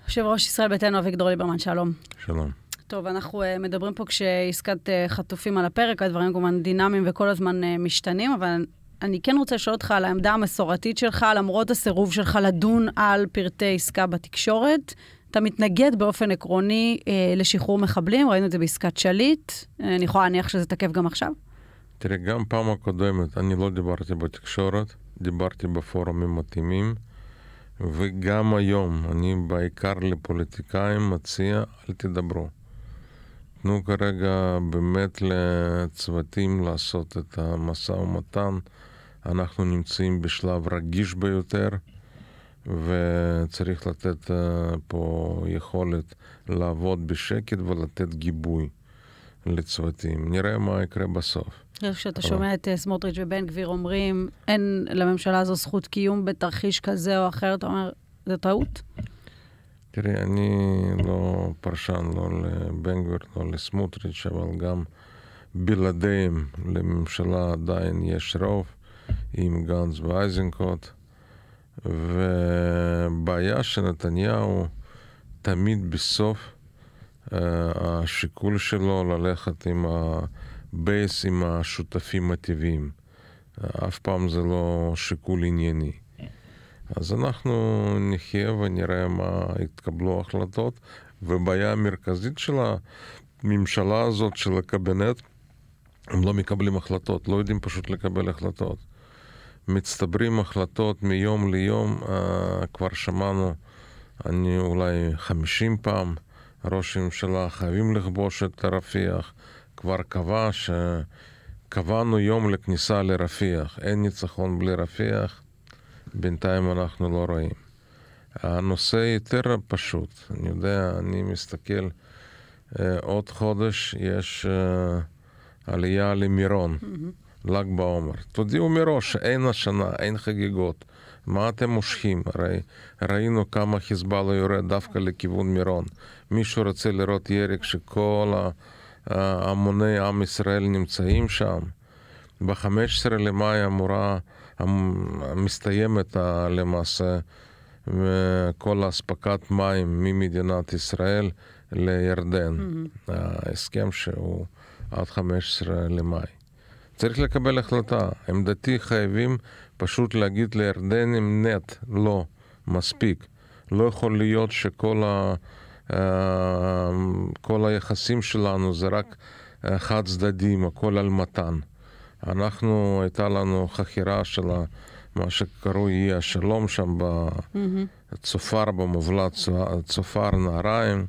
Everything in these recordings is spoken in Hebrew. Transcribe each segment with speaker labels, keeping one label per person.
Speaker 1: יושב ראש ישראל ביתנו אביגדור ליברמן, שלום.
Speaker 2: שלום.
Speaker 1: טוב, אנחנו מדברים פה כשעסקת חטופים על הפרק, הדברים כמובן דינמיים וכל הזמן משתנים, אבל אני כן רוצה לשאול אותך על העמדה המסורתית שלך, למרות הסירוב שלך לדון על פרטי עסקה בתקשורת. אתה מתנגד באופן עקרוני לשחרור מחבלים, ראינו את זה בעסקת שליט, אני יכולה להניח שזה תקף גם עכשיו?
Speaker 2: תראה, גם פעם הקודמת אני לא דיברתי בתקשורת, דיברתי בפורומים מתאימים, וגם היום אני בעיקר לפוליטיקאים מציע, אל תדברו. תנו כרגע באמת לצוותים לעשות את המשא ומתן. אנחנו נמצאים בשלב רגיש ביותר, וצריך לתת פה יכולת לעבוד בשקט ולתת גיבוי לצוותים. נראה מה יקרה בסוף.
Speaker 1: כשאתה שומע את סמוטריץ' ובן גביר אומרים, אין לממשלה הזו זכות קיום בתרחיש כזה או אחר, אתה אומר, זה טעות?
Speaker 2: תראי, אני לא פרשן, לא לבן גביר, לא לסמוטריץ', אבל גם בלעדיהם לממשלה עדיין יש רוב, עם גנץ ואיזנקוט, ובעיה שנתניהו תמיד בסוף השיקול שלו ללכת עם הבייס, עם השותפים הטבעיים. אף פעם זה לא שיקול ענייני. אז אנחנו נחיה ונראה מה יתקבלו החלטות, ובעיה המרכזית של הממשלה הזאת, של הקבינט, הם לא מקבלים החלטות, לא יודעים פשוט לקבל החלטות. מצטברים החלטות מיום ליום, כבר שמענו, אני אולי 50 פעם, ראש הממשלה חייבים לכבוש את רפיח, כבר קבע שקבענו יום לכניסה לרפיח, אין ניצחון בלי רפיח, בינתיים אנחנו לא רואים. הנושא יותר פשוט, אני יודע, אני מסתכל, עוד חודש יש עלייה למירון, ל"ג בעומר. תודיעו מראש, אין השנה, אין חגיגות. מה אתם מושכים? הרי ראינו כמה חיזבאללה יורד דווקא לכיוון מירון. מישהו רוצה לראות ירק שכל המוני עם ישראל נמצאים שם. ב-15 למאי מסתיימת למעשה כל האספקת מים ממדינת ישראל לירדן. ההסכם שהוא עד 15 למאי. צריך לקבל החלטה. עמדתי חייבים פשוט להגיד לירדנים נט, לא, מספיק. לא יכול להיות שכל כל היחסים שלנו זה רק חד צדדים, הכל על מתן. הייתה לנו חכירה של מה שקרוי אי השלום שם בצופר, במובלעת צופר נהריים.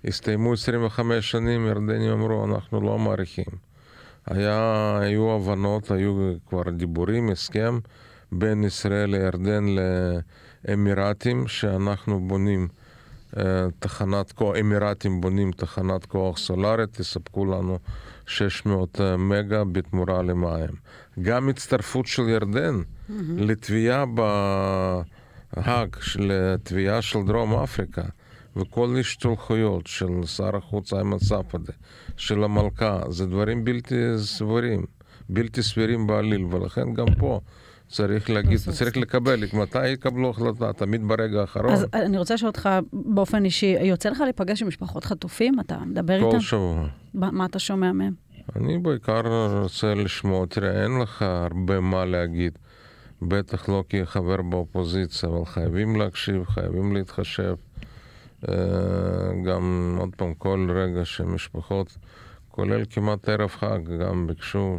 Speaker 2: הסתיימו 25 שנים, ירדנים אמרו, אנחנו לא מעריכים. היו הבנות, היו כבר דיבורים, הסכם בין ישראל לירדן לאמירתים, שאנחנו בונים תחנת כוח, אמירתים בונים תחנת כוח סולארית, תספקו לנו 600 מגה בתמורה למים. גם הצטרפות של ירדן לתביעה בהאג, לתביעה של דרום אפריקה, וכל השתלחויות של שר החוץ איימן ספדי, של המלכה, זה דברים בלתי סבירים בעליל, ולכן גם פה צריך להגיד, צריך לקבל, מתי יקבלו החלטה, תמיד ברגע האחרון.
Speaker 1: אז אני רוצה לשאול אותך באופן אישי, יוצא לך להיפגש עם משפחות חטופים? אתה מדבר איתם?
Speaker 2: כל שבוע.
Speaker 1: מה אתה שומע מהם?
Speaker 2: אני בעיקר רוצה לשמוע, תראה, אין לך הרבה מה להגיד, בטח לא כחבר באופוזיציה, אבל חייבים להקשיב, חייבים להתחשב. גם עוד פעם כל רגע שמשפחות, כולל כמעט ערב חג, גם ביקשו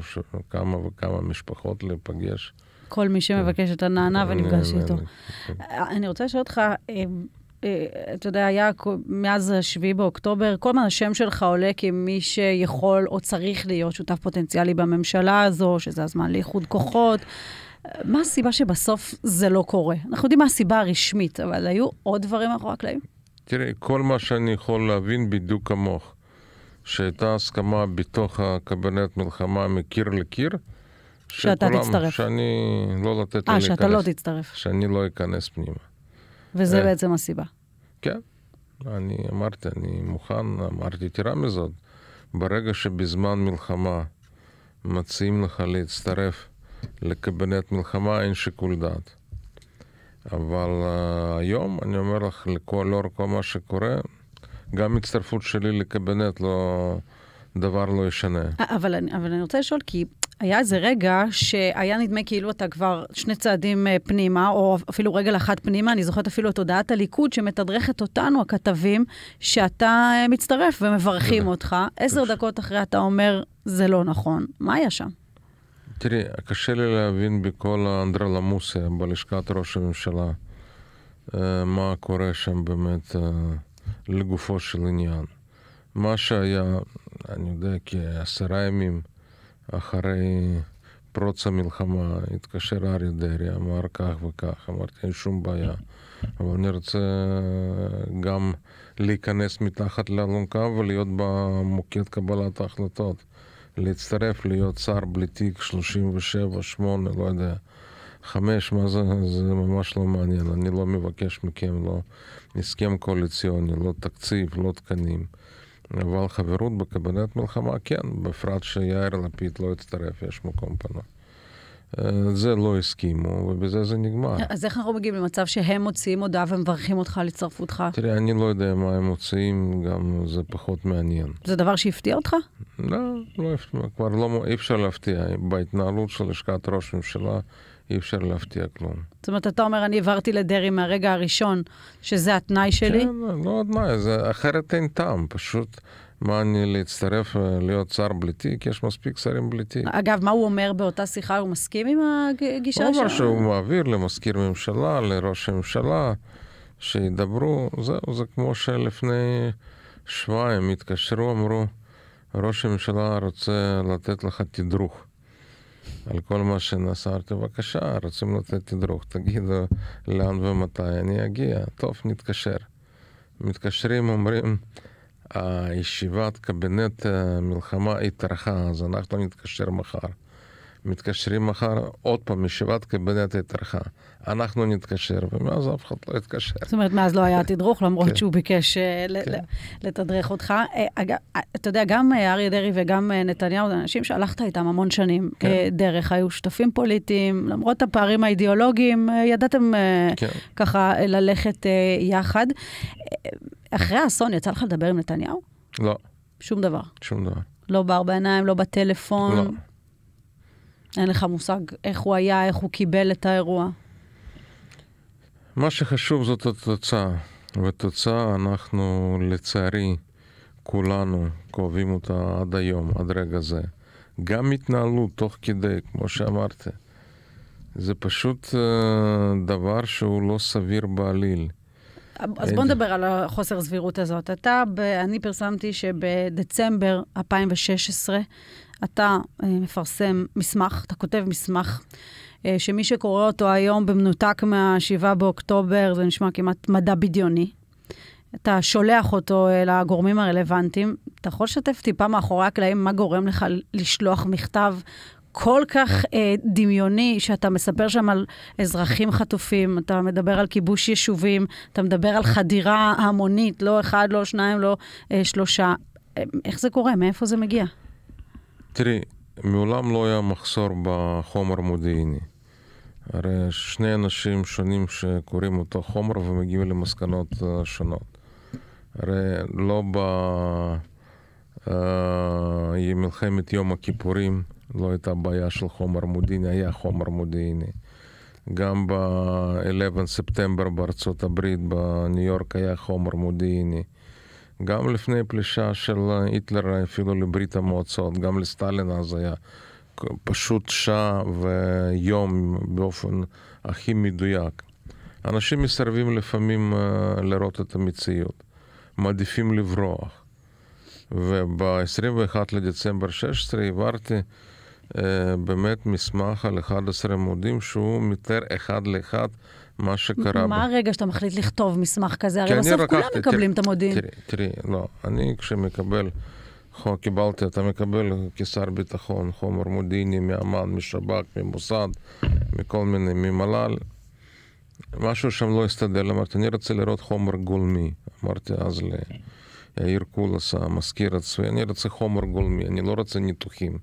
Speaker 2: כמה וכמה משפחות להיפגש.
Speaker 1: כל מי שמבקש את הנענה ונפגש איתו. אני רוצה לשאול אותך, אתה יודע, היה מאז 7 באוקטובר, כל מה השם שלך עולה כמי שיכול או צריך להיות שותף פוטנציאלי בממשלה הזו, שזה הזמן לאיחוד כוחות. מה הסיבה שבסוף זה לא קורה? אנחנו יודעים מה הסיבה הרשמית, אבל היו עוד דברים מאחורי הקלעים?
Speaker 2: תראי, כל מה שאני יכול להבין בדיוק כמוך, שהייתה הסכמה בתוך הקבינט מלחמה מקיר לקיר,
Speaker 1: שאתה תצטרף.
Speaker 2: שאני לא לתת לי להיכנס.
Speaker 1: שאתה לא תצטרף.
Speaker 2: שאני לא אכנס פנימה.
Speaker 1: וזה בעצם הסיבה.
Speaker 2: כן. אני אמרתי, אני מוכן, אמרתי, תראה מזאת, ברגע שבזמן מלחמה מציעים לך להצטרף לקבינט מלחמה, אין שיקול דעת. אבל היום, אני אומר לך, לאור כל מה שקורה, גם הצטרפות שלי לקבינט דבר לא ישנה.
Speaker 1: אבל אני רוצה לשאול, כי היה איזה רגע שהיה נדמה כאילו אתה כבר 2 צעדים פנימה, או אפילו רגל אחת פנימה, אני זוכרת אפילו את הודעת הליכוד שמתדרכת אותנו, הכתבים, שאתה מצטרף ומברכים אותך. 10 דקות אחרי אתה אומר, זה לא נכון. מה היה שם?
Speaker 2: תראי, קשה לי להבין בכל האנדרלמוסיה בלשכת ראש הממשלה, מה קורה שם באמת לגופו של עניין. מה שהיה, אני יודע, כ10 ימים אחרי פרוץ המלחמה, התקשר אריה דרעי, אמר כך וכך, אמרתי, אין שום בעיה. אבל אני רוצה גם להיכנס מתחת לאלונקה ולהיות במוקד קבלת ההחלטות. להצטרף, להיות שר בלי תיק 37, 8, לא יודע, 5, מה זה ממש לא מעניין. אני לא מבקש מכם, לא הסכם קואליציוני, לא תקציב, לא תקנים. אבל חברות בקבינט מלחמה, כן, בפרט שיאיר לפיד לא הצטרף, יש מקום פנו. זה לא הסכימו, ובזה זה נגמר.
Speaker 1: אז איך אנחנו מגיעים למצב שהם מוציאים הודעה ומברכים אותך על הצטרפותך?
Speaker 2: תראה, אני לא יודע מה הם מוציאים, גם זה פחות מעניין.
Speaker 1: זה דבר שהפתיע אותך?
Speaker 2: לא, כבר אי אפשר להפתיע. בהתנהלות של לשכת ראש ממשלה, אי אפשר להפתיע כלום.
Speaker 1: זאת אומרת, אתה אומר, אני עברתי לדרעי מהרגע הראשון, שזה התנאי שלי?
Speaker 2: כן, לא התנאי, אחרת אין טעם, פשוט מה אני להצטרף להיות שר בלי תיק, יש מספיק שרים בלי תיק.
Speaker 1: אגב, מה הוא אומר באותה שיחה? הוא מסכים עם הגישה שלו?
Speaker 2: הוא אומר שהוא מעביר למזכיר ממשלה, לראש הממשלה, שידברו, זה כמו שלפני שבועיים התקשרו, אמרו, ראש הממשלה רוצה לתת לך תדרוך על כל מה שנסערתי. בבקשה, רוצים לתת תדרוך, תגידו לאן ומתי אני אגיע. טוב, נתקשר. מתקשרים, אומרים, הישיבת קבינט מלחמה התארכה, אז אנחנו נתקשר מחר. מתקשרים מחר, עוד פעם, ישיבת קבינט התארכה. אנחנו נתקשר, ומאז אף אחד לא התקשר.
Speaker 1: זאת אומרת, מאז לא היה תדרוך, למרות שהוא ביקש לתדרך אותך. אתה יודע, גם אריה דרעי וגם נתניהו, אנשים שהלכת איתם המון שנים דרך, היו שותפים פוליטיים, למרות הפערים האידיאולוגיים, ידעתם ככה ללכת יחד. אחרי האסון, יצא לך לדבר עם נתניהו?
Speaker 2: לא.
Speaker 1: שום דבר?
Speaker 2: שום דבר.
Speaker 1: לא בארבע עיניים, לא בטלפון?
Speaker 2: לא.
Speaker 1: אין לך מושג איך הוא היה, איך הוא קיבל את האירוע?
Speaker 2: מה שחשוב זאת התוצאה. ותוצאה אנחנו לצערי כולנו קובעים אותה עד היום, עד רגע זה. גם התנהלות תוך כדי, כמו שאמרתי. זה פשוט דבר שהוא לא סביר בעליל.
Speaker 1: אז בוא נדבר על החוסר הסבירות הזאת. אני פרסמתי שבדצמבר 2016, אתה מפרסם מסמך, אתה כותב מסמך, שמי שקורא אותו היום במנותק מה-7 באוקטובר, זה נשמע כמעט מדע בדיוני. אתה שולח אותו לגורמים הרלוונטיים. אתה יכול לשתף טיפה מאחורי הקלעים מה גורם לך לשלוח מכתב כל כך דמיוני, שאתה מספר שם על אזרחים חטופים, אתה מדבר על כיבוש יישובים, אתה מדבר על חדירה המונית, לא 1, לא 2, לא 3. איך זה קורה? מאיפה זה מגיע?
Speaker 2: תראי, מעולם לא היה מחסור בחומר מודיעיני. הרי 2 אנשים שונים שקוראים אותו חומר ומגיעים למסקנות שונות. הרי לא במלחמת יום הכיפורים לא הייתה בעיה של חומר מודיעיני, היה חומר מודיעיני. גם ב-11 ספטמבר בארצות הברית, בניו יורק היה חומר מודיעיני. גם לפני פלישה של היטלר אפילו לברית המועצות, גם לסטלין אז היה פשוט שעה ויום באופן הכי מדויק. אנשים מסרבים לפעמים לראות את המציאות, מעדיפים לברוח. וב-21 לדצמבר 16 העברתי באמת מסמך על 11 עמודים שהוא מתאר אחד לאחד מה שקרה.
Speaker 1: מה הרגע שאתה מחליט לכתוב מסמך כזה? הרי בסוף כולם מקבלים את המודיעין.
Speaker 2: תראי, לא, אני כשמקבל, קיבלתי, אתה מקבל כשר ביטחון חומר מודיעיני מאמן, משב"כ, ממוסד, מכל מיני, ממל"ל. משהו שם לא הסתדר, אמרתי, אני רוצה לראות חומר גולמי. אמרתי אז ליאיר קולס, המזכיר הצבאי, אני רוצה חומר גולמי, אני לא רוצה ניתוחים.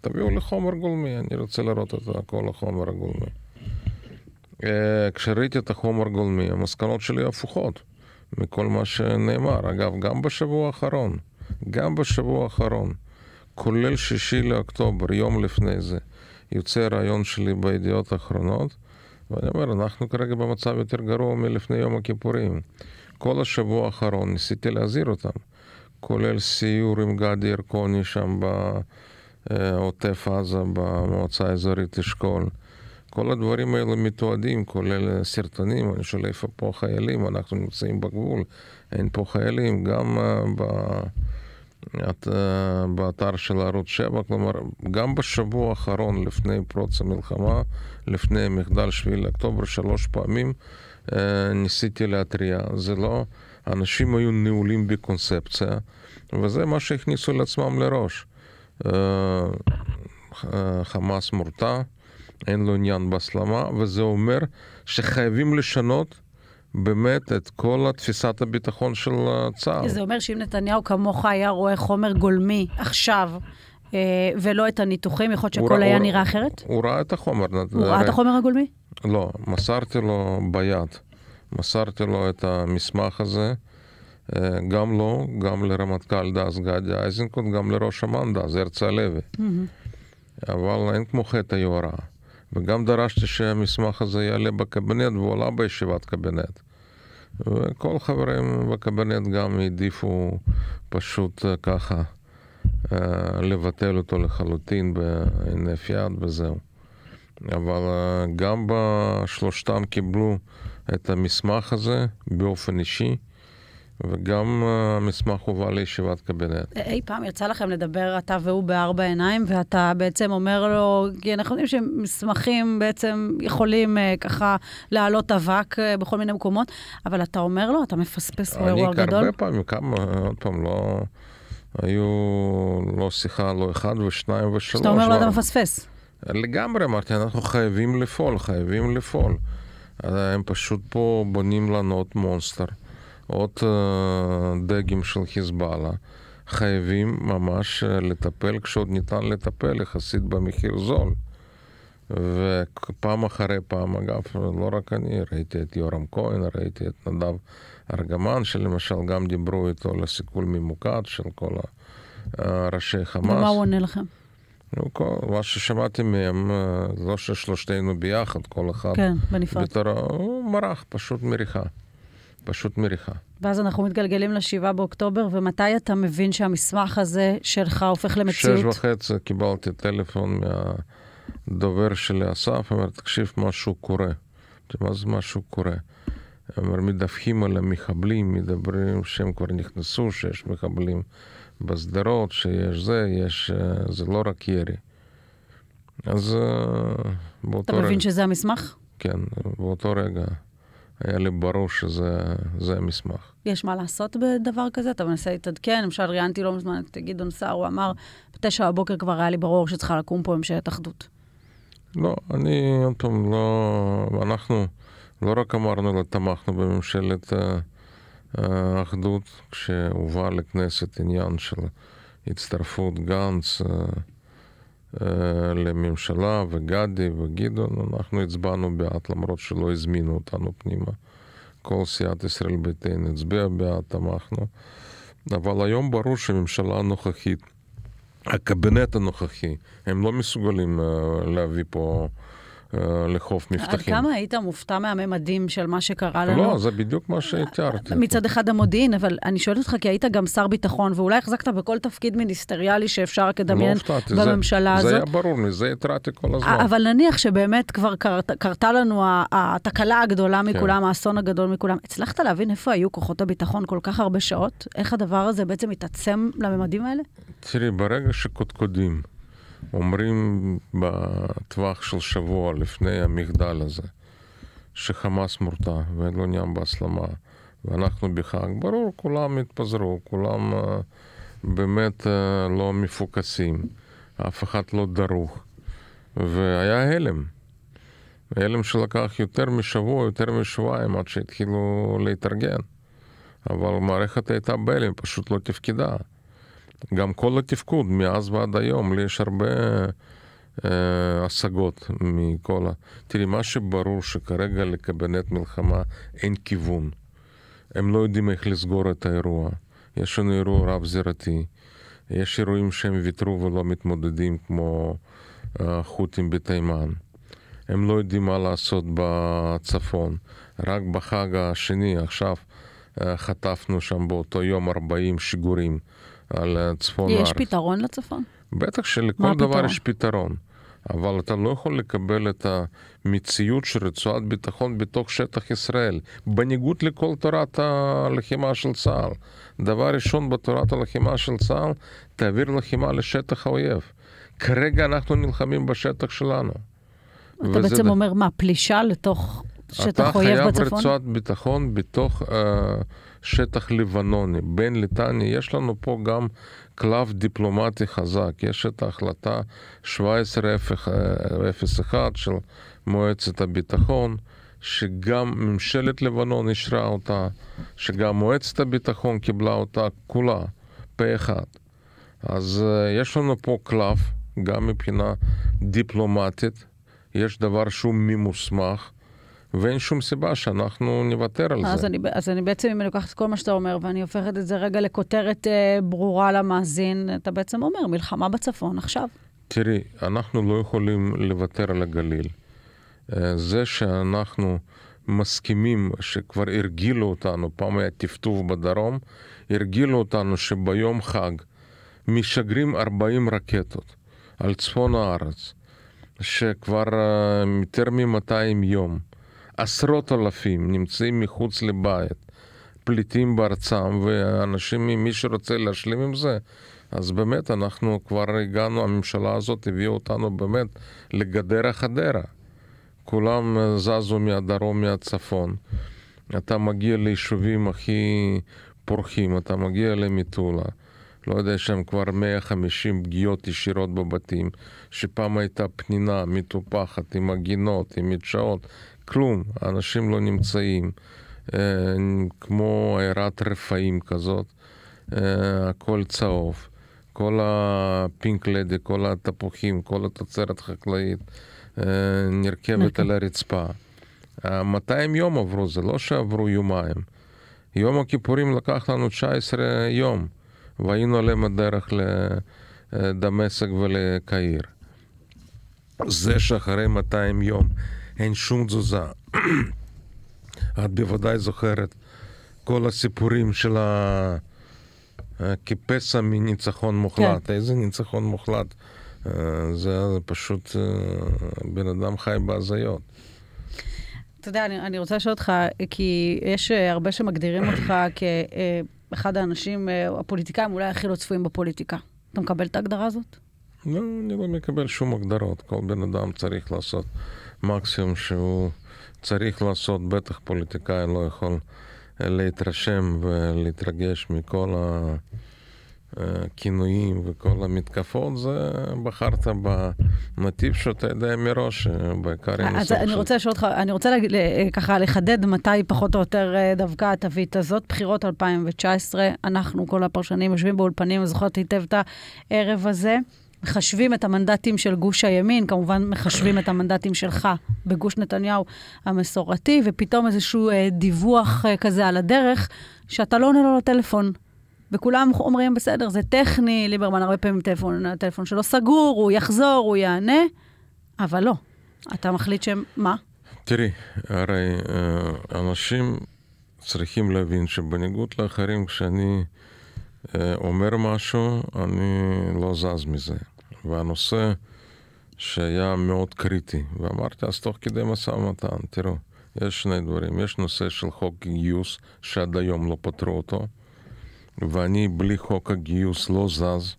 Speaker 2: תביאו לי חומר גולמי, אני רוצה לראות את כל החומר הגולמי. כשראיתי את החומר גולמי, המסקנות שלי הפוכות מכל מה שנאמר. אגב, גם בשבוע האחרון, כולל 6 לאוקטובר, יום לפני זה, יוצא רעיון שלי בידיעות האחרונות, ואני אומר, אנחנו כרגע במצב יותר גרוע מלפני יום הכיפורים. כל השבוע האחרון ניסיתי להזהיר אותם, כולל סיור עם גדי ירקוני שם בעוטף עזה, במועצה האזורית אשכול. כל הדברים האלה מתועדים, כולל סרטונים. אני שואל איפה פה חיילים, אנחנו נמצאים בגבול, אין פה חיילים, גם באתר של ערוץ 7, כלומר, גם בשבוע האחרון לפני פרוץ המלחמה, לפני מחדל 7 לאוקטובר, 3 פעמים ניסיתי להתריע. זה לא, אנשים היו נעולים בקונספציה, וזה מה שהכניסו לעצמם לראש. חמאס מורתע, אין לו עניין בהסלמה, וזה אומר שחייבים לשנות באמת את כל תפיסת הביטחון של צה"ל.
Speaker 1: זה אומר שאם נתניהו כמוך היה רואה חומר גולמי עכשיו, ולא את הניתוחים, יכול להיות שהכל היה נראה אחרת?
Speaker 2: הוא ראה את החומר.
Speaker 1: הוא ראה את החומר הגולמי?
Speaker 2: לא, מסרתי לו ביד. מסרתי לו את המסמך הזה, גם לו, גם לרמטכ"ל דאז גדי איזנקוט, גם לראש אמ"ן דאז הרצל הלוי. אבל אין כמו חטא היוהרה. וגם דרשתי שהמסמך הזה יעלה בקבינט, והוא עלה בישיבת קבינט. וכל חברים בקבינט גם העדיפו פשוט ככה לבטל אותו לחלוטין בהינף יד וזהו. אבל גם בשלושתם קיבלו את המסמך הזה באופן אישי, וגם המסמך הובא לישיבת קבינט.
Speaker 1: אי פעם יצא לכם לדבר אתה והוא בארבע עיניים, ואתה בעצם אומר לו, כי אנחנו יודעים שמסמכים בעצם יכולים ככה לעלות אבק בכל מיני מקומות, אבל אתה אומר לו, אתה מפספס לו אירוע גדול?
Speaker 2: אני הרבה פעמים, עוד פעם לא, היו לא שיחה, לא 1 ו2 ו3.
Speaker 1: שאתה אומר לו, אתה מפספס?
Speaker 2: לגמרי, אמרתי, אנחנו חייבים לפעול. הם פשוט פה בונים לנו עוד מונסטר. עוד דגם של חיזבאללה, חייבים ממש לטפל כשעוד ניתן לטפל, יחסית במחיר זול. ופעם אחרי פעם, אגב, לא רק אני, ראיתי את יורם כהן, ראיתי את נדב ארגמן, שלמשל גם דיברו איתו לסיכול ממוקד של כל ראשי חמאס.
Speaker 1: ומה הוא עונה לכם?
Speaker 2: מה ששמעתי מהם, לא ששלושתנו ביחד, כל אחד.
Speaker 1: כן, בנפרד.
Speaker 2: הוא מרח, פשוט מריחה.
Speaker 1: ואז אנחנו מתגלגלים ל7 באוקטובר, ומתי אתה מבין שהמסמך הזה שלך הופך למציאות?
Speaker 2: 6:30 קיבלתי טלפון מהדובר שלי אסף, אמר, תקשיב, משהו קורה. מה זה משהו קורה? אמר, מדווחים על המחבלים, מדברים שהם כבר נכנסו, שיש מחבלים בסדרות, שיש זה לא רק ירי. אז באותו רגע...
Speaker 1: אתה מבין שזה המסמך?
Speaker 2: כן, באותו רגע. היה לי ברור שזה המסמך.
Speaker 1: יש מה לעשות בדבר כזה? אתה מנסה להתעדכן, למשל ראיינתי לא מזמן את גדעון סער, הוא אמר, ב9 בבוקר כבר היה לי ברור שצריכה לקום פה ממשלת אחדות.
Speaker 2: לא, עוד פעם, אנחנו לא רק אמרנו, אלא תמכנו בממשלת אחדות, כשהובא לכנסת עניין של הצטרפות גנץ לממשלה, וגדי וגדעון, אנחנו הצבענו בעד, למרות שלא הזמינו אותנו פנימה. כל סיעת ישראל ביתנו הצביע בעד, תמכנו. אבל היום ברור שהממשלה הנוכחית, הקבינט הנוכחי, הם לא מסוגלים להביא פה לחוף מבטחים.
Speaker 1: עד כמה היית מופתע מהממדים של מה שקרה לנו?
Speaker 2: לא, זה בדיוק מה שהתיארתי.
Speaker 1: מצד אחד המודיעין, אבל אני שואלת אותך, כי היית גם שר ביטחון, ואולי החזקת בכל תפקיד מיניסטריאלי שאפשר כדמיין בממשלה הזאת.
Speaker 2: זה היה ברור לי, זה התרעתי כל הזמן.
Speaker 1: אבל נניח שבאמת כבר קרתה לנו התקלה הגדולה מכולם, האסון הגדול מכולם. הצלחת להבין איפה היו כוחות הביטחון כל כך הרבה שעות? איך הדבר הזה בעצם מתעצם לממדים האלה?
Speaker 2: תראי, ברגע שקודקודים, אומרים בטווח של שבוע לפני המחדל הזה, שחמאס מורתע ואין לו עניין בהסלמה, ואנחנו בחג, ברור, כולם התפזרו, כולם באמת לא מפוקסים, אף אחד לא דרוך, והיה הלם שלקח יותר משבוע, יותר משבועיים עד שהתחילו להתארגן, אבל המערכת הייתה בהלם, פשוט לא תפקידה. גם כל התפקוד, מאז ועד היום, לי יש הרבה השגות מכל תראי, מה שברור שכרגע לקבינט מלחמה אין כיוון. הם לא יודעים איך לסגור את האירוע. יש לנו אירוע רב-זירתי. יש אירועים שהם ויתרו ולא מתמודדים כמו חות'ים בתימן. הם לא יודעים מה לעשות בצפון. רק בחג השני, עכשיו חטפנו שם באותו יום 40 שיגורים על צפון הארץ.
Speaker 1: יש פתרון לצפון?
Speaker 2: בטח שלכל דבר יש פתרון. אבל אתה לא יכול לקבל את המציאות של רצועת ביטחון בתוך שטח ישראל, בניגוד לכל תורת הלחימה של צה"ל. דבר ראשון בתורת הלחימה של צה"ל, תעביר לחימה לשטח האויב. כרגע אנחנו נלחמים בשטח שלנו.
Speaker 1: אתה בעצם אומר מה, פלישה לתוך שטח אויב בצפון?
Speaker 2: אתה חייב רצועת ביטחון בתוך שטטח לבנוני, בין ליטני. יש לנו פה גם קלף דיפלומטי חזק. יש את ההחלטה 1701 של מועצת הביטחון, שגם ממשלת לבנון אישרה אותה, שגם מועצת הביטחון קיבלה אותה כולה, פה אחד. אז יש לנו פה קלף, גם מבחינה דיפלומטית, יש דבר שהוא ממוסמך, ואין שום סיבה שאנחנו נוותר על זה.
Speaker 1: אז אני בעצם, אם אני לוקחת את כל מה שאתה אומר, ואני הופכת את זה רגע לכותרת ברורה למאזין, אתה בעצם אומר, מלחמה בצפון עכשיו.
Speaker 2: תראי, אנחנו לא יכולים לוותר על הגליל. זה שאנחנו מסכימים שכבר הרגילו אותנו, פעם היה טפטוף בדרום, הרגילו אותנו שביום חג משגרים 40 רקטות על צפון הארץ, שכבר יותר מ-200 יום, עשרות אלפים נמצאים מחוץ לבית, פליטים בארצם, ואנשים, מי שרוצה להשלים עם זה, אז באמת אנחנו כבר הגענו, הממשלה הזאת הביאה אותנו באמת לגדר החדרה. כולם זזו מהדרום, מהצפון. אתה מגיע ליישובים הכי פורחים, אתה מגיע למטולה. לא יודע, שם כבר 150 פגיעות ישירות בבתים, שפעם הייתה פנינה מטופחת עם הגינות, עם מדשאות, כלום, האנשים לא נמצאים, כמו עירת רפאים כזאת, הכל צהוב, כל הפינק לדי, כל התפוחים, כל התוצרת חקלאית, נרכבת על הרצפה. 200 יום עברו, זה לא שעברו יומיים. יום הכיפורים לקח לנו 19 יום, והיינו עליהם הדרך לדמשק ולקהיר. זה שאחרי 200 יום אין שום תזוזה. את בוודאי זוכרת כל הסיפורים של כפסע מניצחון מוחלט. כן. איזה ניצחון מוחלט? זה פשוט בן אדם חי בהזיות.
Speaker 1: אתה יודע, אני רוצה לשאול אותך, כי יש הרבה שמגדירים אותך כאחד האנשים, הפוליטיקאים אולי הכי לא צפויים בפוליטיקה. אתה מקבל את ההגדרה הזאת?
Speaker 2: לא, אני לא מקבל שום הגדרות. כל בן אדם צריך לעשות מקסימום שהוא צריך לעשות. בטח פוליטיקאי לא יכול להתרשם ולהתרגש מכל הכינויים וכל המתקפות. זה בחרת בנתיב שאתה יודע מראש, בעיקר עם
Speaker 1: אז אני רוצה לשאול אותך, אני רוצה ככה לחדד מתי פחות או יותר דווקא התווית הזאת. בחירות 2019, אנחנו כל הפרשנים יושבים באולפנים, וזוכרת היטב את הערב הזה, מחשבים את המנדטים של גוש הימין, כמובן מחשבים את המנדטים שלך בגוש נתניהו המסורתי, ופתאום איזשהו דיווח כזה על הדרך, שאתה לא עונה לו לטלפון. וכולם אומרים, בסדר, זה טכני, ליברמן הרבה פעמים הטלפון שלו סגור, הוא יחזור, הוא יענה, אבל לא. אתה מחליט מה?
Speaker 2: תראי, הרי אנשים צריכים להבין שבניגוד לאחרים, כשאני אומר משהו, אני לא זז מזה. והנושא שהיה מאוד קריטי, ואמרתי, אז תוך כדי משא ומתן, תראו, יש שני דברים. יש נושא של חוק גיוס, שעד היום לא פתרו אותו, ואני בלי חוק הגיוס לא זז,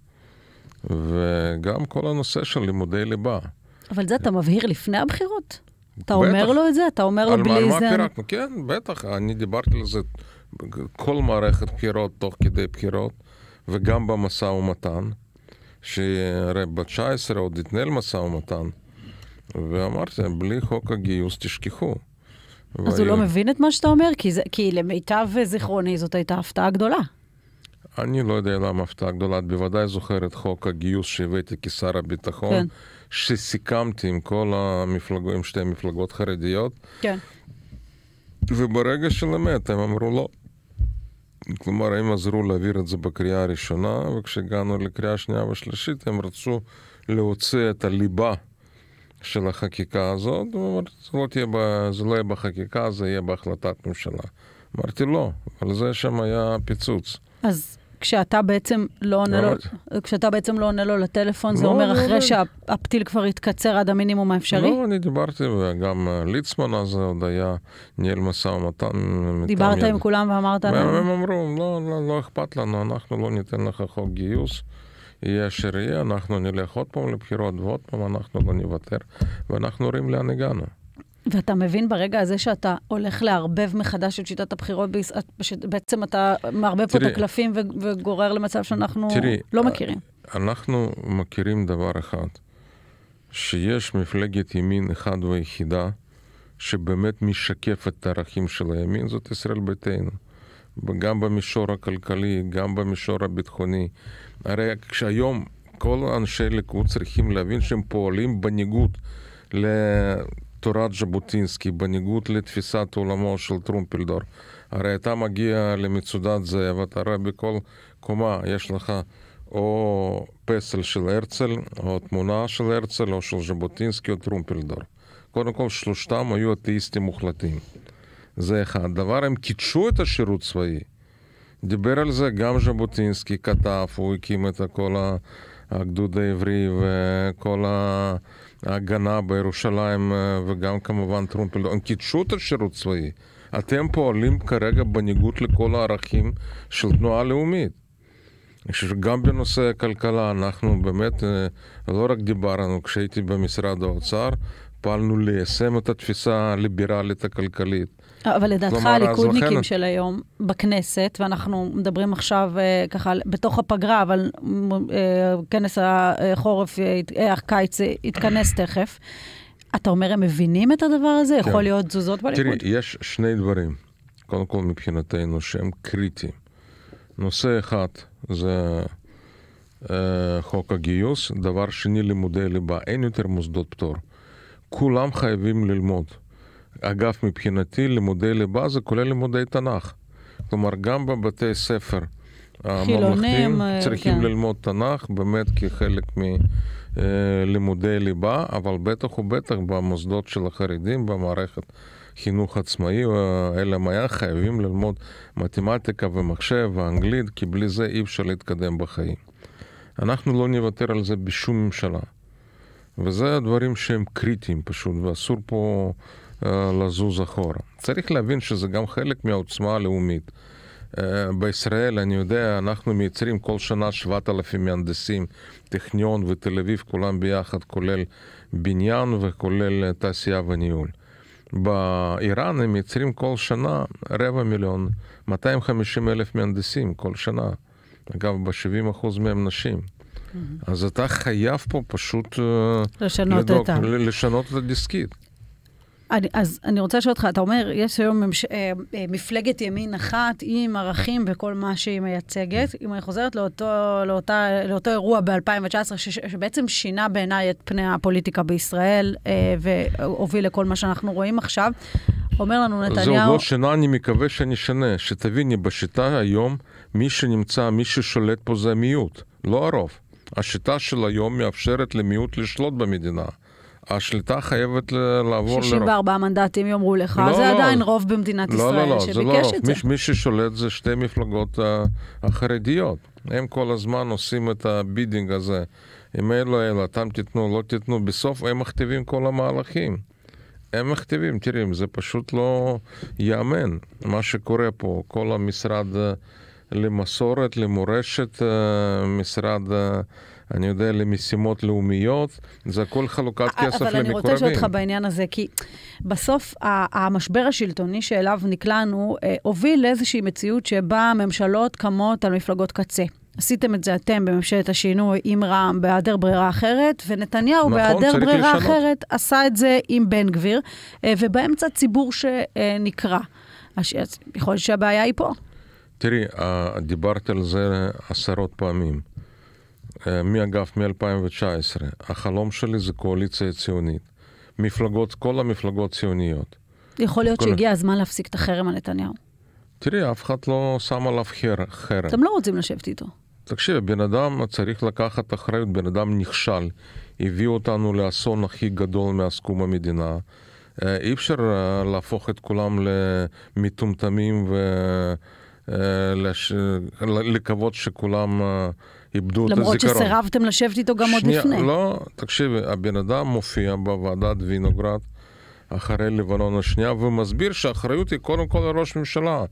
Speaker 2: וגם כל הנושא של לימודי ליבה.
Speaker 1: אבל זה אתה מבהיר לפני הבחירות? אתה אומר לו את זה? אתה אומר לו בלי זה?
Speaker 2: פירקנו? כן, בטח. אני דיברתי על זה כל מערכת בחירות תוך כדי בחירות, וגם במשא ומתן, שהרי ב-19 עוד התנהל משא ומתן, ואמרתי, בלי חוק הגיוס תשכחו.
Speaker 1: אז הוא לא מבין את מה שאתה אומר? כי למיטב זיכרוני זאת הייתה הפתעה גדולה.
Speaker 2: אני לא יודע למה הפתעה גדולה, את בוודאי זוכרת חוק הגיוס שהבאתי כשר הביטחון,
Speaker 1: כן.
Speaker 2: שסיכמתי עם כל המפלגות, עם שתי מפלגות חרדיות,
Speaker 1: כן.
Speaker 2: וברגע של אמת הם אמרו לא. כלומר, הם עזרו להעביר את זה בקריאה הראשונה, וכשהגענו לקריאה שנייה ושלישית, הם רצו להוציא את הליבה של החקיקה הזאת, זה לא יהיה בחקיקה, זה יהיה בהחלטת ממשלה. אמרתי לא, אבל זה שם היה פיצוץ.
Speaker 1: אז כשאתה בעצם לא עונה לו לטלפון, זה אומר אחרי שהפתיל כבר התקצר עד המינימום האפשרי?
Speaker 2: לא, אני דיברתי, וגם ליצמן אז עוד היה ניהל משא ומתן.
Speaker 1: דיברת עם כולם ואמרת להם?
Speaker 2: הם אמרו, לא אכפת לנו, אנחנו לא ניתן לך חוק גיוס, יהיה אשר יהיה, אנחנו נלך עוד פעם לבחירות, ועוד פעם אנחנו לא נוותר, ואנחנו רואים לאן הגענו.
Speaker 1: ואתה מבין ברגע הזה שאתה הולך לערבב מחדש את שיטת הבחירות, בעצם אתה מערבב פה את הקלפים וגורר למצב שאנחנו לא מכירים.
Speaker 2: אנחנו מכירים דבר אחד, שיש מפלגת ימין אחד ויחידה, שבאמת משקף את הערכים של הימין, זאת ישראל ביתנו. גם במישור הכלכלי, גם במישור הביטחוני. הרי כשהיום כל אנשי ליכוד צריכים להבין שהם פועלים בניגוד תורת ז'בוטינסקי, בניגוד לתפיסת עולמו של טרומפלדור. הרי אתה מגיע למצודת זאב, אתה רואה בכל קומה, יש לך או פסל של הרצל, או תמונה של הרצל, או של ז'בוטינסקי, או טרומפלדור. קודם כל, שלושתם היו אתאיסטים מוחלטים. זה אחד. דבר, הם קידשו את השירות צבאי. דיבר על זה גם ז'בוטינסקי, כתב, הוא הקים את כל הגדוד העברי וכל ההגנה בירושלים, וגם כמובן טרומפלדור. הם קידשו את השירות צבאי. אתם פועלים כרגע בניגוד לכל הערכים של תנועה לאומית. גם בנושא הכלכלה אנחנו באמת לא רק דיברנו, כשהייתי במשרד האוצר, פעלנו ליישם את התפיסה הליברלית הכלכלית.
Speaker 1: אבל לדעתך הליכודניקים של היום בכנסת, ואנחנו מדברים עכשיו ככה בתוך הפגרה, אבל כנס החורף, הקיץ יתכנס תכף, אתה אומר, הם מבינים את הדבר הזה? כן. יכול להיות תזוזות בליכוד?
Speaker 2: תראי, יש שני דברים, קודם כל מבחינתנו, שהם קריטיים. נושא אחד זה חוק הגיוס, דבר שני לימודי ליבה, אין יותר מוסדות פטור. כולם חייבים ללמוד. אגב, מבחינתי לימודי ליבה זה כולל לימודי תנ"ך. כלומר, גם בבתי ספר הממלכתיים צריכים כן. ללמוד תנ"ך, באמת כחלק מלימודי ליבה, אבל בטח ובטח במוסדות של החרדים, במערכת חינוך עצמאי, אלא מה חייבים ללמוד מתמטיקה ומחשב ואנגלית, כי בלי זה אי אפשר להתקדם בחיים. אנחנו לא נוותר על זה בשום ממשלה. וזה הדברים שהם קריטיים פשוט, ואסור פה לזוז אחורה. צריך להבין שזה גם חלק מהעוצמה הלאומית. בישראל, אני יודע, אנחנו מייצרים כל שנה 7,000 מהנדסים, טכניון ותל אביב, כולם ביחד, כולל בניין וכולל תעשייה וניהול. באיראן הם מייצרים כל שנה 250,000, 250,000 מהנדסים כל שנה. אגב, ב-70% מהם נשים. אז אתה חייב פה פשוט לשנות את הדיסקית.
Speaker 1: אז אני רוצה לשאול אותך, אתה אומר, יש היום מפלגת ימין אחת עם ערכים וכל מה שהיא מייצגת. אם אני חוזרת לאותו אירוע ב-2019, שבעצם שינה בעיניי את פני הפוליטיקה בישראל, והוביל לכל מה שאנחנו רואים עכשיו, אומר לנו נתניהו...
Speaker 2: זהו, לא שינה, אני מקווה שאני שנה. שתביני, בשיטה היום, מי שנמצא, מי ששולט פה זה מיעוט, לא הרוב. השיטה של היום מאפשרת למיעוט לשלוט במדינה. השליטה חייבת לעבור
Speaker 1: 64 מנדטים יאמרו לך, זה עדיין רוב במדינת ישראל שביקש את זה.
Speaker 2: מי ששולט זה שתי מפלגות החרדיות. הם כל הזמן עושים את הבידינג הזה. אם אלו, אתם תיתנו, לא תיתנו. בסוף הם מכתיבים כל המהלכים. הם מכתיבים, תראי, זה פשוט לא יאמן. מה שקורה פה, כל המשרד למסורת, למורשת, משרד... אני יודע, למשימות לאומיות, זה הכל חלוקת כסף למקורבים.
Speaker 1: אבל אני רוצה לשאול אותך בעניין הזה, כי בסוף המשבר השלטוני שאליו נקלענו, הוביל לאיזושהי מציאות שבה ממשלות קמות על מפלגות קצה. עשיתם את זה אתם בממשלת השינוי עם רע"מ בהיעדר ברירה אחרת, ונתניהו בהיעדר ברירה אחרת עשה את זה עם בן גביר, ובאמצע ציבור שנקרא. יכול להיות שהבעיה היא פה.
Speaker 2: תראי, דיברתי על זה עשרות פעמים. מ-2019. החלום שלי זה קואליציה ציונית. כל המפלגות ציוניות.
Speaker 1: יכול להיות שהגיע הזמן להפסיק את החרם על נתניהו.
Speaker 2: תראי, אף אחד לא שם עליו חרם.
Speaker 1: אתם לא רוצים לשבת איתו.
Speaker 2: תקשיב, בן אדם צריך לקחת אחריות, בן אדם נכשל. הביא אותנו לאסון הכי גדול מאז קום המדינה. אי אפשר להפוך את כולם למטומטמים ולקוות שכולם איבדו את הזיכרון.
Speaker 1: למרות שסירבתם לשבת איתו גם עוד לפני.
Speaker 2: לא, תקשיב, הבן אדם מופיע בוועדת וינוגרד אחרי לבנון השנייה, ומסביר שהאחריות היא קודם כל לראש ממשלה,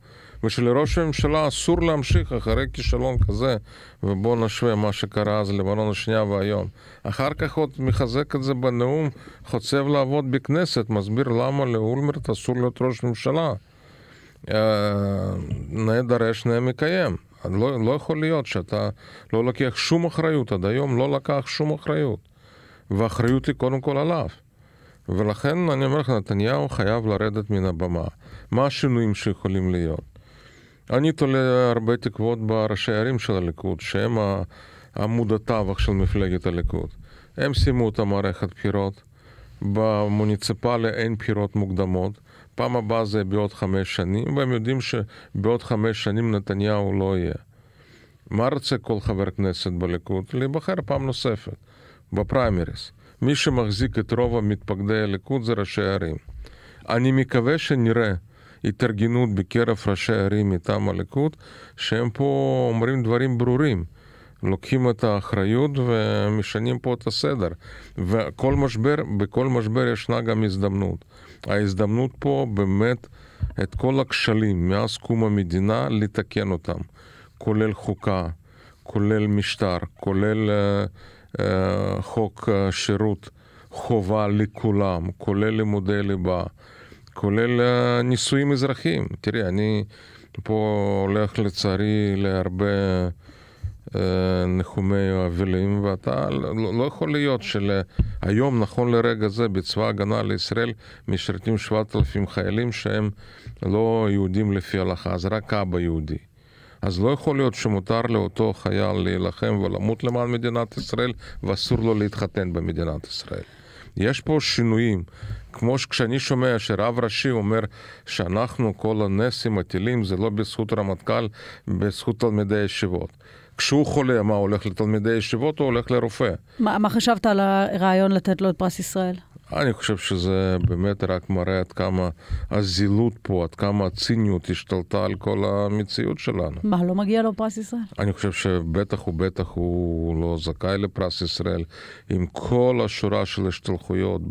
Speaker 2: ושלראש הממשלה אסור להמשיך אחרי כישלון כזה, ובוא נשווה מה שקרה אז לבנון השנייה והיום. אחר כך עוד מחזק את זה בנאום, חוצב לעבוד בכנסת, מסביר למה לאולמרט אסור להיות ראש ממשלה. נאה דרש נאה מקיים. לא יכול להיות שאתה לא לוקח שום אחריות, עד היום לא לקח שום אחריות. והאחריות היא קודם כל עליו. ולכן אני אומר לך, נתניהו חייב לרדת מן הבמה. מה השינויים שיכולים להיות? אני תולה הרבה תקוות בראשי הערים של הליכוד, שהם עמוד התווך של מפלגת הליכוד. הם סיימו את המערכת בחירות, במוניציפלי אין בחירות מוקדמות, פעם הבאה זה בעוד 5 שנים, והם יודעים שבעוד 5 שנים נתניהו לא יהיה. מה רוצה כל חבר כנסת בליכוד? להיבחר פעם נוספת, בפריימריס. מי שמחזיק את רוב המתפקדי הליכוד זה ראשי הערים. אני מקווה שנראה התארגנות בקרב ראשי הערים מטעם הליכוד, שהם פה אומרים דברים ברורים. לוקחים את האחריות ומשנים פה את הסדר. ובכל משבר ישנה גם הזדמנות. ההזדמנות פה באמת את כל הכשלים מאז קום המדינה לתקן אותם. כולל חוקה, כולל משטר, כולל חוק שירות חובה לכולם, כולל לימודי ליבה, כולל נישואים אזרחיים. תראי, אני פה הולך לצערי להרבה נחומי אבלים, ואתה לא יכול להיות שהיום, נכון לרגע זה, בצבא ההגנה לישראל משרתים 7,000 חיילים שהם לא יהודים לפי הלכה, אז רק אבא יהודי. אז לא יכול להיות שמותר לאותו חייל להילחם ולמות למען מדינת ישראל, ואסור לו להתחתן במדינת ישראל. יש פה שינויים, כמו כשאני שומע שרב ראשי אומר שאנחנו כל הנסים הטילים זה לא בזכות רמטכ"ל, בזכות תלמידי ישיבות. כשהוא חולה, מה הולך לתלמידי ישיבות או הולך לרופא?
Speaker 1: מה חשבת על הרעיון לתת לו את פרס ישראל?
Speaker 2: אני חושב שזה באמת רק מראה עד כמה הזילות פה, עד כמה הציניות השתלטה על כל המציאות שלנו. מה,
Speaker 1: לא מגיע לו פרס ישראל?
Speaker 2: אני חושב שבטח הוא לא זכאי לפרס ישראל, עם כל השורה של השתלחויות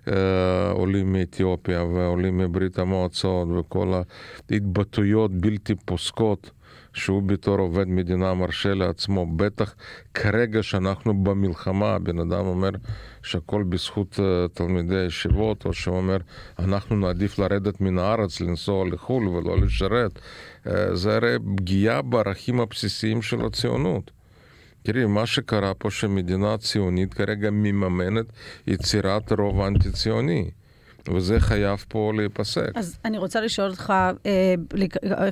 Speaker 2: בעולים מאתיופיה ועולים מברית המועצות וכל ההתבטאויות בלתי פוסקות שהוא בתור עובד מדינה מרשה לעצמו. בטח כרגע שאנחנו במלחמה, הבן אדם אומר שהכל בזכות תלמידי ישיבות, או שהוא אומר אנחנו נעדיף לרדת מן הארץ, לנסוע לחול ולא לשרת. זה הרי פגיעה בערכים הבסיסיים של הציונות. תראי, מה שקרה פה שמדינה ציונית כרגע מממנת יצירת רוב אנטי-ציוני. וזה חייב פה להיפסק.
Speaker 1: אז אני רוצה לשאול אותך,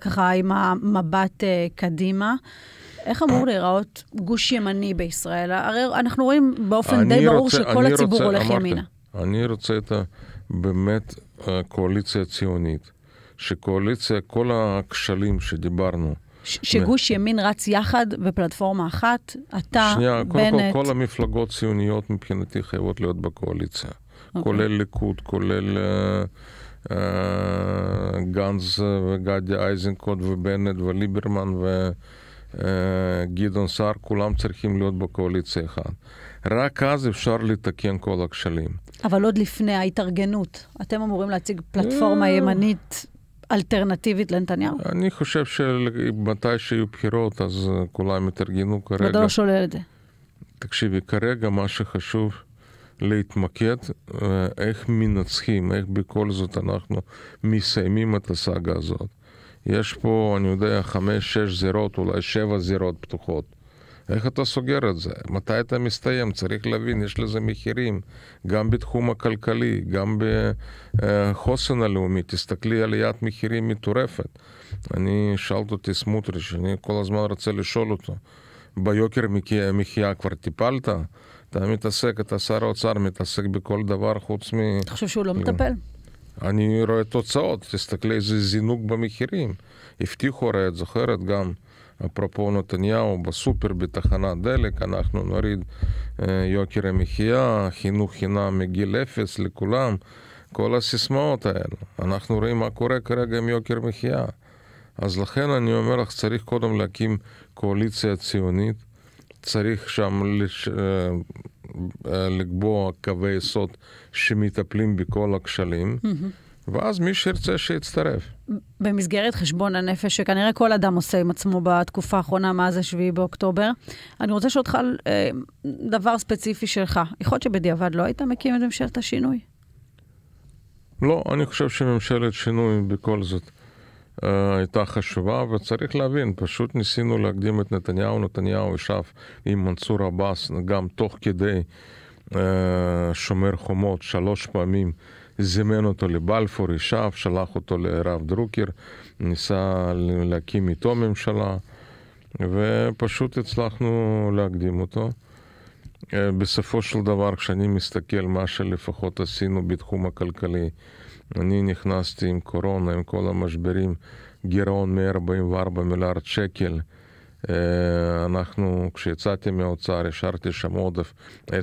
Speaker 1: ככה עם המבט קדימה, איך אמור להיראות גוש ימני בישראל? הרי אנחנו רואים באופן די ברור שכל הציבור הולך ימינה.
Speaker 2: אני רוצה את באמת קואליציה ציונית, שקואליציה, כל הכשלים שדיברנו,
Speaker 1: שגוש ימין רץ יחד בפלטפורמה אחת, אתה,
Speaker 2: שנייה,
Speaker 1: בנט.
Speaker 2: כל המפלגות ציוניות מבחינתי חייבות להיות בקואליציה. כולל ליכוד, כולל גנץ וגדי איזנקוט ובנט וליברמן וגדעון סער, כולם צריכים להיות בקואליציה אחת. רק אז אפשר לתקן כל הכשלים.
Speaker 1: אבל עוד לפני ההתארגנות, אתם אמורים להציג פלטפורמה ימנית אלטרנטיבית לנתניהו?
Speaker 2: אני חושב שמתי שיהיו בחירות, אז כולם יתארגנו כרגע.
Speaker 1: ואתה לא שולל את זה.
Speaker 2: תקשיבי, כרגע מה שחשוב להתמקד, איך מנצחים, איך בכל זאת אנחנו מסיימים את הסאגה הזאת. יש פה, אני יודע, 5-6 זירות, אולי 7 זירות פתוחות. איך אתה סוגר את זה? מתי אתה מסתיים? צריך להבין, יש לזה מחירים, גם בתחום הכלכלי, גם בחוסן הלאומי. תסתכלי עליית מחירים מטורפת. אני שאלת אותי סמוטריץ', אני כל הזמן רוצה לשאול אותו, ביוקר מחיה כבר טיפלת? אתה מתעסק, אתה שר האוצר, מתעסק בכל דבר חוץ
Speaker 1: אתה חושב שהוא לא מטפל?
Speaker 2: אני רואה תוצאות, תסתכלי איזה זינוק במחירים. הבטיחו, הרי את זוכרת גם, אפרופו נתניהו, בסופר בתחנת דלק, אנחנו נוריד יוקר המחיה, חינוך חינם מגיל 0 לכולם, כל הסיסמאות האלה. אנחנו רואים מה קורה כרגע עם יוקר מחיה. אז לכן אני אומר לך, צריך קודם להקים קואליציה ציונית, צריך שם לקבוע קווי יסוד שמטפלים בכל הכשלים, ואז מי שירצה שיצטרף.
Speaker 1: במסגרת חשבון הנפש, שכנראה כל אדם עושה עם עצמו בתקופה האחרונה, מאז 7 באוקטובר, אני רוצה לשאול אותך על דבר ספציפי שלך. יכול להיות שבדיעבד לא היית מקים את ממשלת השינוי?
Speaker 2: לא, אני חושב שממשלת שינוי בכל זאת הייתה חשובה, וצריך להבין, פשוט ניסינו להקדים את נתניהו. נתניהו ישב עם מנסור עבאס, גם תוך כדי שומר חומות, 3 פעמים זימן אותו לבלפור, ישב, שלח אותו לרב דרוקר, ניסה להקים איתו ממשלה, ופשוט הצלחנו להקדים אותו. בסופו של דבר, כשאני מסתכל מה שלפחות עשינו בתחום הכלכלי, אני נכנסתי עם קורונה, עם כל המשברים, גירעון 144 מיליארד שקל. אנחנו, כשיצאתי מהאוצר, השארתי שם עודף 10.6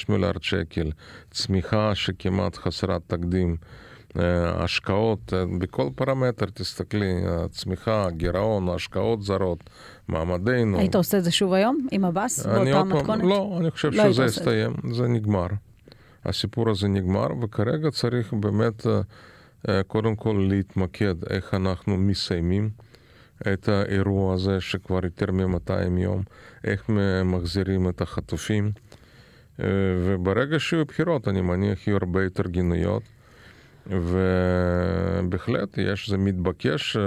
Speaker 2: מיליארד שקל, צמיחה שכמעט חסרת תקדים, השקעות, בכל פרמטר תסתכלי, הצמיחה, גירעון, השקעות זרות, מעמדנו.
Speaker 1: היית עושה את זה שוב היום, עם הבאס, באותה מתכונת?
Speaker 2: לא, אני חושב שזה הסתיים, זה נגמר. הסיפור הזה נגמר, וכרגע צריך באמת קודם כל להתמקד איך אנחנו מסיימים את האירוע הזה שכבר יותר מ-200 יום, איך מחזירים את החטופים, וברגע שיהיו בחירות, אני מניח יהיו הרבה התארגנויות, ובהחלט זה מתבקש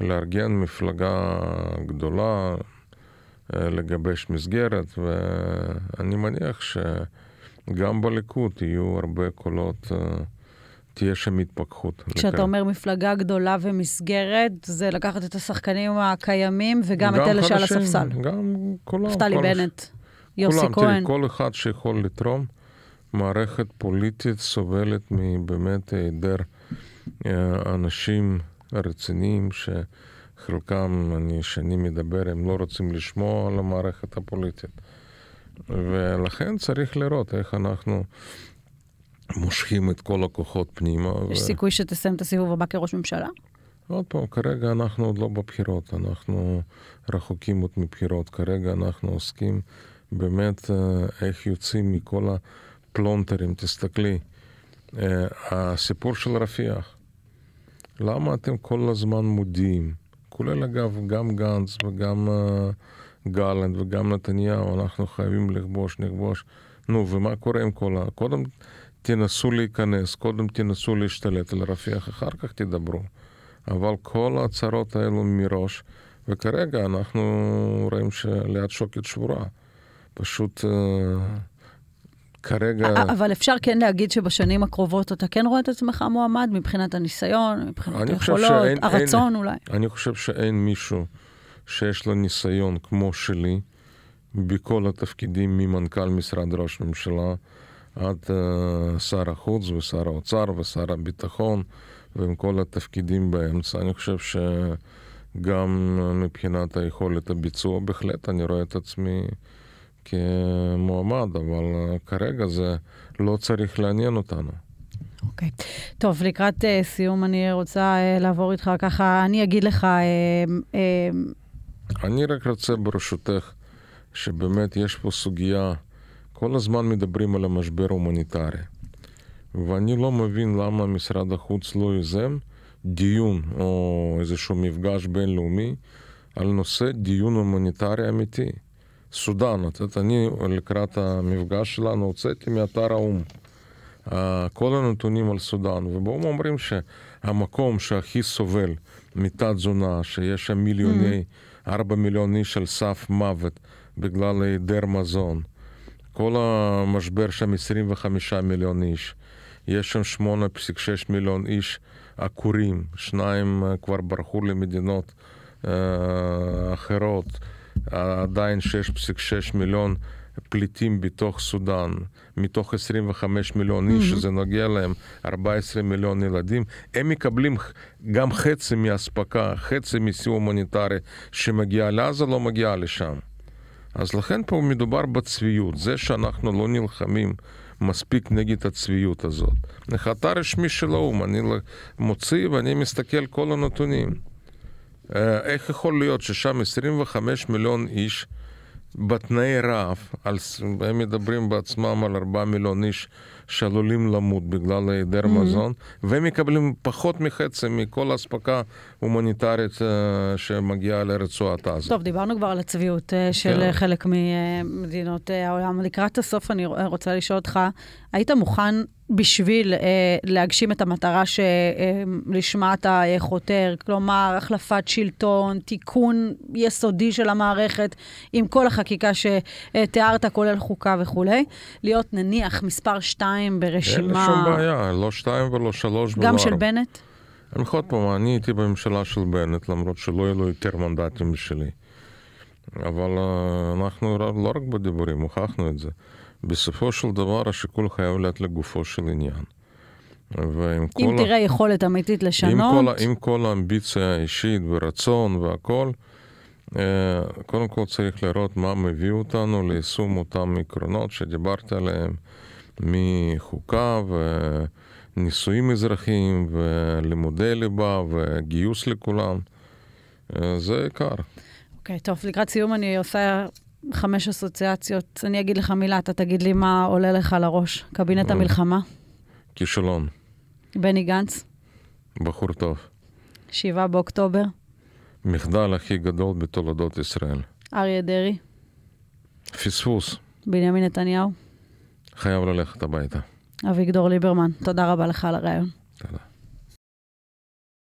Speaker 2: לארגן מפלגה גדולה, לגבש מסגרת, ואני מניח שגם בליכוד יהיו הרבה קולות, תהיה שם התפכחות.
Speaker 1: כשאתה אומר מפלגה גדולה ומסגרת, זה לקחת את השחקנים הקיימים וגם את אלה שעל הספסל.
Speaker 2: גם כולם.
Speaker 1: נפתלי בנט, יוסי כהן.
Speaker 2: כל אחד שיכול לתרום. מערכת פוליטית סובלת מבאמת היעדר אנשים רציניים שחלקם, שאני מדבר, הם לא רוצים לשמוע על המערכת הפוליטית. ולכן צריך לראות איך אנחנו מושכים את כל הכוחות פנימה.
Speaker 1: יש סיכוי שתסיים את הסיבוב הבא כראש ממשלה?
Speaker 2: עוד פעם, כרגע אנחנו עוד לא בבחירות, אנחנו רחוקים עוד מבחירות. כרגע אנחנו עוסקים באמת איך יוצאים מכל הפלונטרים. תסתכלי, הסיפור של רפיח. למה אתם כל הזמן מודיעים? כולל אגב, גם גנץ וגם גלנט וגם נתניהו, אנחנו חייבים לכבוש. נו, ומה קורה עם כל קודם תנסו להיכנס, קודם תנסו להשתלט על רפיח, אחר כך תדברו. אבל כל ההצהרות האלו מראש, וכרגע אנחנו רואים שליד שוקת שבורה. פשוט כרגע...
Speaker 1: אבל אפשר כן להגיד שבשנים הקרובות אתה כן רואה את עצמך מועמד מבחינת הניסיון, מבחינת היכולות, הרצון אולי.
Speaker 2: אני חושב שאין מישהו שיש לו ניסיון כמו שלי, בכל התפקידים ממנכ"ל משרד ראש ממשלה, עד שר החוץ ושר האוצר ושר הביטחון, ועם כל התפקידים באמצע. אני חושב שגם מבחינת היכולת הביצוע, בהחלט אני רואה את עצמי כמועמד, אבל כרגע זה לא צריך לעניין אותנו.
Speaker 1: אוקיי. טוב, לקראת סיום אני רוצה לעבור איתך ככה, אני אגיד לך...
Speaker 2: אני רק רוצה ברשותך, שבאמת יש פה סוגיה, כל הזמן מדברים על המשבר הומניטרי. ואני לא מבין למה משרד החוץ לא יוזם דיון או איזשהו מפגש בינלאומי על נושא דיון הומניטרי אמיתי. סודן, אני לקראת המפגש שלנו הוצאתי מאתר האו"ם כל הנתונים על סודן, ובהם אומרים שהמקום שהכי סובל מתת תזונה, שיש שם 4 מיליון איש על סף מוות בגלל היעדר מזון. כל המשבר שם 25 מיליון איש. יש שם 8.6 מיליון איש עקורים, 2 כבר ברחו למדינות אחרות, עדיין 6.6 מיליון פליטים בתוך סודן, מתוך 25 מיליון איש, שזה נוגע להם 14 מיליון ילדים, הם מקבלים גם חצי מהספקה, חצי מסיוע הומניטרי שמגיע לעזה לא מגיע לשם. אז לכן פה מדובר בצביעות, זה שאנחנו לא נלחמים מספיק נגד הצביעות הזאת. החלטה רשמי של האו"ם, אני מוציא ואני מסתכל כל הנתונים. איך יכול להיות ששם 25 מיליון איש בתנאי רעב, הם מדברים בעצמם על 4 מיליון איש שעלולים למות בגלל היעדר מזון, והם מקבלים פחות מחצי מכל הספקה הומניטרית שמגיעה לרצועת עזה.
Speaker 1: טוב, דיברנו כבר על הצביעות של חלק ממדינות העולם. לקראת הסוף אני רוצה לשאול אותך, היית מוכן בשביל להגשים את המטרה שלשמה אתה חותר, כלומר, החלפת שלטון, תיקון יסודי של המערכת, עם כל החקיקה שתיארת, כולל חוקה וכו', להיות נניח מספר 2 ברשימה...
Speaker 2: אין לי שום בעיה, לא 2 ולא 3 ולא 4.
Speaker 1: גם של בנט?
Speaker 2: עוד פעם, אני הייתי בממשלה של בנט, למרות שלא יהיו לו יותר מנדטים משלי. אבל אנחנו לא רק בדיבורים, הוכחנו את זה. בסופו של דבר השיקול חייב להיות לגופו של עניין.
Speaker 1: אם תראה יכולת אמיתית לשנות...
Speaker 2: עם כל האמביציה האישית ורצון והכל, קודם כל צריך לראות מה מביא אותנו ליישום אותם עקרונות שדיברתי עליהם, מחוקה ונישואים אזרחיים ולימודי ליבה וגיוס לכולם. זה עיקר.
Speaker 1: אוקיי, טוב, לקראת סיום אני עושה 5 אסוציאציות. אני אגיד לך מילה, אתה תגיד לי מה עולה לך לראש. קבינט המלחמה.
Speaker 2: כישלון.
Speaker 1: בני גנץ.
Speaker 2: בחור טוב.
Speaker 1: 7 באוקטובר.
Speaker 2: מחדל הכי גדול בתולדות ישראל.
Speaker 1: אריה דרעי.
Speaker 2: פספוס.
Speaker 1: בנימין נתניהו.
Speaker 2: חייב ללכת הביתה.
Speaker 1: אביגדור ליברמן, תודה רבה לך על הרעיון.